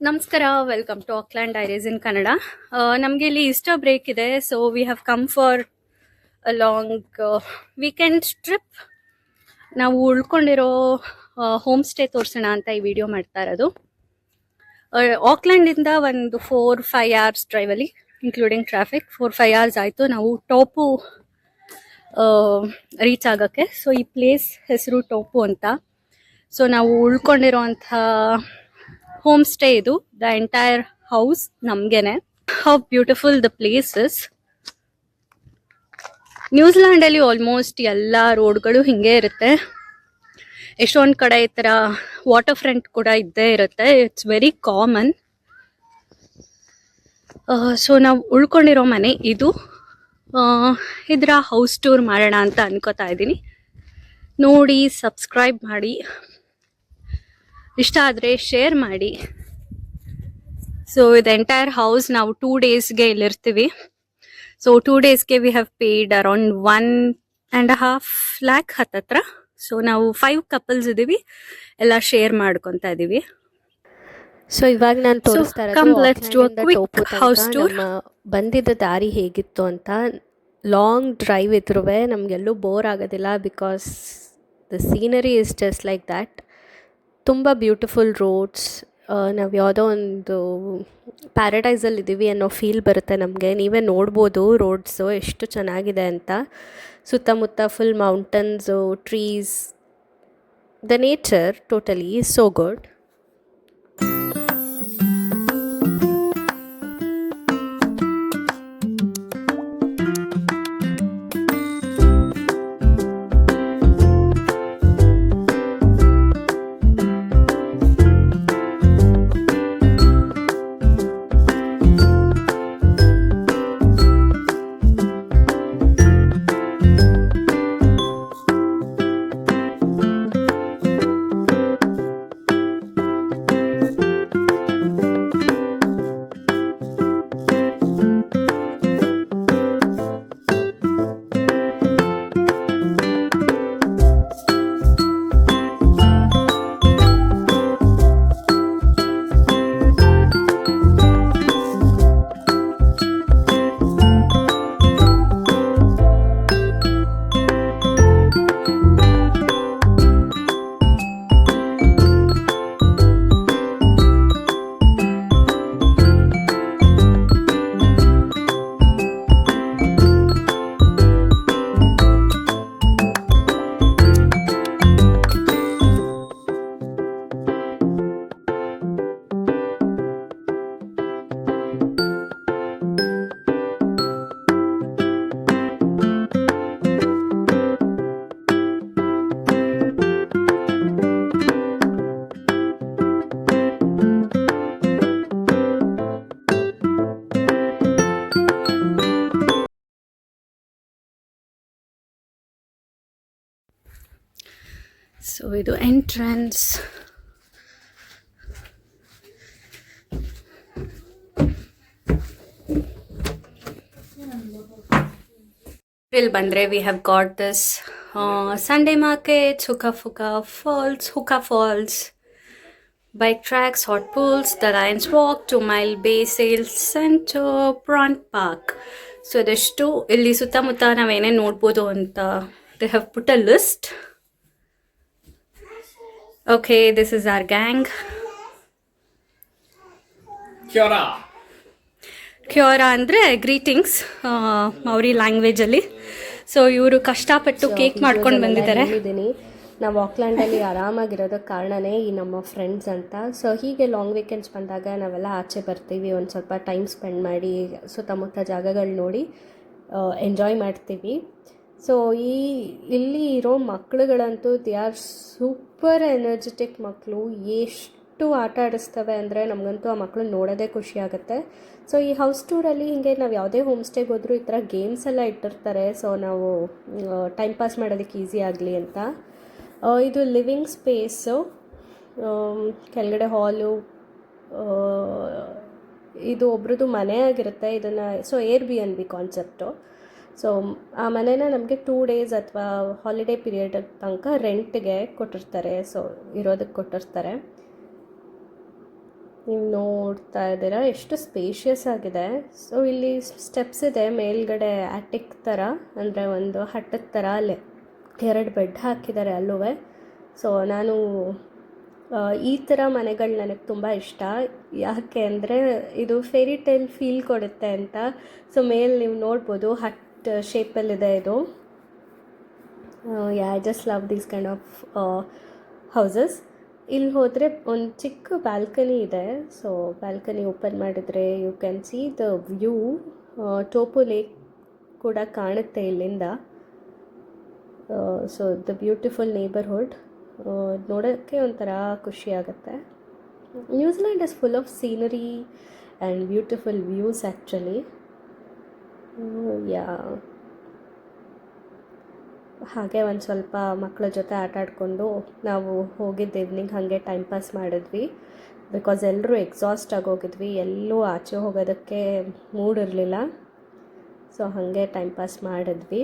ನಮಸ್ಕಾರ, welcome to ಆಕ್ಲ್ಯಾಂಡ್ diaries ಇನ್ ಕನ್ನಡ. ನಮಗೆ ಇಲ್ಲಿ ಈಸ್ಟರ್ ಬ್ರೇಕ್ ಇದೆ, so we have come for a long weekend trip. ನಾವು ಉಳ್ಕೊಂಡಿರೋ ಹೋಮ್ ಸ್ಟೇ ತೋರಿಸೋಣ ಅಂತ ಈ ವಿಡಿಯೋ ಮಾಡ್ತಾ ಇರೋದು. ಆಕ್ಲ್ಯಾಂಡಿಂದ ಒಂದು 4-5 hours ಡ್ರೈವಲ್ಲಿ, ಇನ್ಕ್ಲೂಡಿಂಗ್ ಟ್ರಾಫಿಕ್. 4-5 hours ಆಯಿತು ನಾವು ಟೋಪು ರೀಚ್ ಆಗೋಕ್ಕೆ. ಸೊ ಈ ಪ್ಲೇಸ್ ಹೆಸರು ಟೋಪು ಅಂತ. ಸೊ ನಾವು ಉಳ್ಕೊಂಡಿರೋಂಥ ಹೋಮ್ ಸ್ಟೇ ಇದು. ದ ಎಂಟೈರ್ ಹೌಸ್ ನಮ್ಗೆನೆ. How beautiful the place is. New Zealand ಅಲ್ಲಿ ಆಲ್ಮೋಸ್ಟ್ ಎಲ್ಲ ರೋಡ್ಗಳು ಹಿಂಗೆ ಇರುತ್ತೆ. ಎಷ್ಟೊಂದು ಕಡೆ ಈ ತರ ವಾಟರ್ ಫ್ರಂಟ್ ಕೂಡ ಇದ್ದೇ ಇರುತ್ತೆ. It's very common. ಸೊ ನಾವು ಉಳ್ಕೊಂಡಿರೋ ಮನೆ ಇದು. ಇದರ ಹೌಸ್ ಟೂರ್ ಮಾಡೋಣ ಅಂತ ಅನ್ಕೋತಾ ಇದ್ದೀನಿ. ನೋಡಿ, ಸಬ್ಸ್ಕ್ರೈಬ್ ಮಾಡಿ, ಇಷ್ಟ ಆದರೆ ಶೇರ್ ಮಾಡಿ. ಸೊ ಇದು ಎಂಟೈರ್ ಹೌಸ್ ನಾವು 2 daysಗೆ ಇಲ್ಲಿರ್ತೀವಿ. ಸೊ 2 daysಗೆ we have paid around 1.5 lakh ಹತ್ತತ್ರ. ಸೊ ನಾವು 5 couples ಇದ್ದೀವಿ, ಎಲ್ಲ ಶೇರ್ ಮಾಡ್ಕೊತಾ ಇದ್ದೀವಿ. ಸೊ ಇವಾಗ ನಾನು ತೋರಿಸ್ತಾ ಇರೋದು ಹೌಸ್ ಟೂರ್. ಬಂದಿದ್ದ ದಾರಿ ಹೇಗಿತ್ತು ಅಂತ. ಲಾಂಗ್ ಡ್ರೈವ್ ಇದ್ರೂ ನಮಗೆಲ್ಲೂ ಬೋರ್ ಆಗೋದಿಲ್ಲ, because the scenery is just like that. ತುಂಬ ಬ್ಯೂಟಿಫುಲ್ ರೋಡ್ಸ್. ನಾವು ಯಾವುದೋ ಒಂದು ಪ್ಯಾರಡೈಸಲ್ಲಿ ಇದ್ದೀವಿ ಅನ್ನೋ ಫೀಲ್ ಬರುತ್ತೆ ನಮಗೆ. ನೀವೇ ನೋಡ್ಬೋದು ರೋಡ್ಸು ಎಷ್ಟು ಚೆನ್ನಾಗಿದೆ ಅಂತ. ಸುತ್ತಮುತ್ತ full mountains, trees, the nature totally is so good. So ಇದು ಎಂಟ್ರೆನ್ಸ್. ಇಲ್ಲಿ ಬಂದರೆ we have got this Sunday market, Huka Falls, bike tracks, hot pools, the Lions Walk, 2 Mile Bay Sales Center, Prawn Park. So ಇದಷ್ಟು ಇಲ್ಲಿ ಸುತ್ತಮುತ್ತ ನಾವೇನೇನು ನೋಡ್ಬೋದು ಅಂತ they have put a list. Okay, this is our gang. ಕ್ಯೋರಾ ಅಂದರೆ greetings ಮೌರಿ ಲ್ಯಾಂಗ್ವೇಜಲ್ಲಿ. So ಇವರು ಕಷ್ಟಪಟ್ಟು cake ಮಾಡ್ಕೊಂಡು ಬಂದಿದ್ದಾರೆ. ನಾವು ಆಕ್ಲ್ಯಾಂಡಲ್ಲಿ ಆರಾಮಾಗಿರೋದಕ್ಕೆ ಕಾರಣನೇ ಈ ನಮ್ಮ ಫ್ರೆಂಡ್ಸ್ ಅಂತ. ಸೊ ಹೀಗೆ ಲಾಂಗ್ ವೀಕೆಂಡ್ಸ್ ಬಂದಾಗ ನಾವೆಲ್ಲ ಆಚೆ ಬರ್ತೀವಿ, ಒಂದು ಸ್ವಲ್ಪ ಟೈಮ್ ಸ್ಪೆಂಡ್ ಮಾಡಿ ಸುತ್ತಮುತ್ತ ಜಾಗಗಳು ನೋಡಿ ಎಂಜಾಯ್ ಮಾಡ್ತೀವಿ. ಸೊ ಇಲ್ಲಿ ಇರೋ ಮಕ್ಕಳುಗಳಂತೂ ದೇ ಆರ್ ಸೂಪರ್ ಎನರ್ಜೆಟಿಕ್ ಮಕ್ಕಳು. ಎಷ್ಟು ಆಟ ಆಡಿಸ್ತವೆ ಅಂದರೆ ನಮಗಂತೂ ಆ ಮಕ್ಕಳನ್ನ ನೋಡೋದೇ ಖುಷಿ ಆಗುತ್ತೆ. ಸೊ ಈ ಹೌಸ್ ಟೂರಲ್ಲಿ ಹೀಗೆ ನಾವು ಯಾವುದೇ ಹೋಮ್ ಸ್ಟೇಗೆ ಹೋದರೂ ಈ ಥರ ಗೇಮ್ಸ್ ಎಲ್ಲ ಇಟ್ಟಿರ್ತಾರೆ. ಸೊ ನಾವು ಟೈಮ್ ಪಾಸ್ ಮಾಡೋದಕ್ಕೆ ಈಸಿ ಆಗಲಿ ಅಂತ. ಇದು ಲಿವಿಂಗ್ ಸ್ಪೇಸು, ಕೆಳಗಡೆ ಹಾಲು, ಇದು ಒಬ್ರದ್ದು ಮನೆ ಆಗಿರುತ್ತೆ. ಇದನ್ನು ಸೊ Airbnb ಕಾನ್ಸೆಪ್ಟು. ಸೊ ಆ ಮನೇನ ನಮಗೆ 2 days ಅಥವಾ ಹಾಲಿಡೇ ಪೀರಿಯಡ್ ತನಕ ರೆಂಟ್ಗೆ ಕೊಟ್ಟಿರ್ತಾರೆ. ಸೊ ಇರೋದಕ್ಕೆ ಕೊಟ್ಟಿರ್ತಾರೆ. ನೀವು ನೋಡ್ತಾ ಇದ್ದೀರಾ ಎಷ್ಟು ಸ್ಪೇಷಿಯಸ್ ಆಗಿದೆ. ಸೊ ಇಲ್ಲಿ ಸ್ಟೆಪ್ಸ್ ಇದೆ ಮೇಲ್ಗಡೆ ಆಟಿಕ್ ಥರ, ಅಂದರೆ ಒಂದು ಹಟ್ಟದ ಥರ. ಅಲ್ಲಿ 2 ಬೆಡ್ ಹಾಕಿದ್ದಾರೆ ಅಲ್ಲೂ. ಸೊ ನಾನು ಈ ಥರ ಮನೆಗಳು ನನಗೆ ತುಂಬ ಇಷ್ಟ. ಯಾಕೆ ಅಂದರೆ ಇದು ಫೇರಿ ಟೇಲ್ ಫೀಲ್ ಕೊಡುತ್ತೆ ಅಂತ. ಸೊ ಮೇಲೆ ನೀವು ನೋಡ್ಬೋದು ಹಟ್ ಶೇಪಲ್ಲಿದೆ ಇದು. I just love these kind of houses. ಇಲ್ಲಿ ಹೋದರೆ ಒಂದು ಚಿಕ್ಕ ಬ್ಯಾಲ್ಕನಿ ಇದೆ. ಸೊ ಬ್ಯಾಲ್ಕನಿ ಓಪನ್ ಮಾಡಿದರೆ you can see the view. ಟೋಪು ಲೇಕ್ ಕೂಡ ಕಾಣುತ್ತೆ ಇಲ್ಲಿಂದ. ಸೊ ದ ಬ್ಯೂಟಿಫುಲ್ ನೇಬರ್ಹುಡ್ ನೋಡೋಕ್ಕೆ ಒಂಥರ ಖುಷಿ ಆಗುತ್ತೆ. New Zealand is full of scenery and beautiful views actually. Yeah ಹಾಗೆ ಒಂದು ಸ್ವಲ್ಪ ಮಕ್ಕಳ ಜೊತೆ ಆಟ ಆಡಿಕೊಂಡು ನಾವು ಹೋಗಿದ್ದು ಈವ್ನಿಂಗ್ ಹಾಗೆ ಟೈಮ್ ಪಾಸ್ ಮಾಡಿದ್ವಿ. ಬಿಕಾಸ್ ಎಲ್ಲರೂ ಎಕ್ಸಾಸ್ಟ್ ಆಗೋಗಿದ್ವಿ, ಎಲ್ಲೂ ಆಚೆ ಹೋಗೋದಕ್ಕೆ ಮೂಡ್ ಇರಲಿಲ್ಲ. ಸೊ ಹಾಗೆ ಟೈಮ್ ಪಾಸ್ ಮಾಡಿದ್ವಿ.